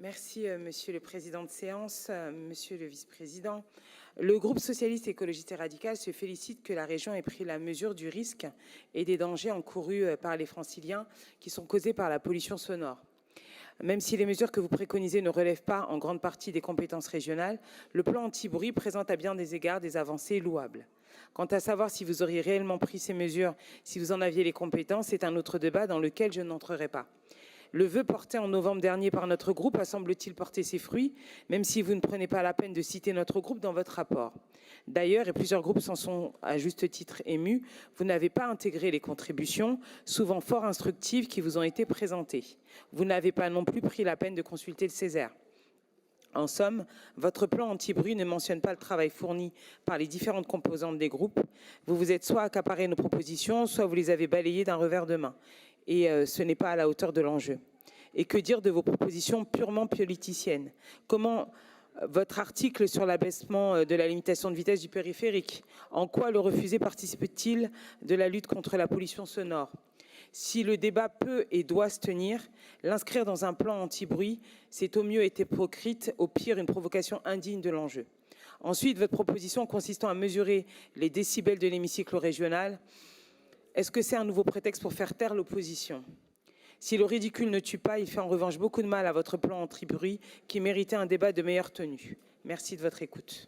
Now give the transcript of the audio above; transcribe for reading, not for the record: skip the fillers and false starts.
Merci, Monsieur le Président de séance, Monsieur le Vice-président. Le groupe socialiste, écologiste et radical se félicite que la région ait pris la mesure du risque et des dangers encourus par les franciliens qui sont causés par la pollution sonore. Même si les mesures que vous préconisez ne relèvent pas en grande partie des compétences régionales, le plan anti-bruit présente à bien des égards des avancées louables. Quant à savoir si vous auriez réellement pris ces mesures, si vous en aviez les compétences, c'est un autre débat dans lequel je n'entrerai pas. Le vœu porté en novembre dernier par notre groupe a semble-t-il porter ses fruits, même si vous ne prenez pas la peine de citer notre groupe dans votre rapport. D'ailleurs, et plusieurs groupes s'en sont à juste titre émus, vous n'avez pas intégré les contributions, souvent fort instructives, qui vous ont été présentées. Vous n'avez pas non plus pris la peine de consulter le Césaire. En somme, votre plan anti-bruit ne mentionne pas le travail fourni par les différentes composantes des groupes. Vous vous êtes soit accaparé nos propositions, soit vous les avez balayées d'un revers de main. Et ce n'est pas à la hauteur de l'enjeu. Et que dire de vos propositions purement politiciennes? Comment votre article sur l'abaissement de la limitation de vitesse du périphérique, en quoi le refuser participe-t-il de la lutte contre la pollution sonore? Si le débat peut et doit se tenir, l'inscrire dans un plan anti-bruit, c'est au mieux être hypocrite, au pire une provocation indigne de l'enjeu. Ensuite, votre proposition consistant à mesurer les décibels de l'hémicycle régional, est-ce que c'est un nouveau prétexte pour faire taire l'opposition? Si le ridicule ne tue pas, il fait en revanche beaucoup de mal à votre plan anti-bruit qui méritait un débat de meilleure tenue. Merci de votre écoute.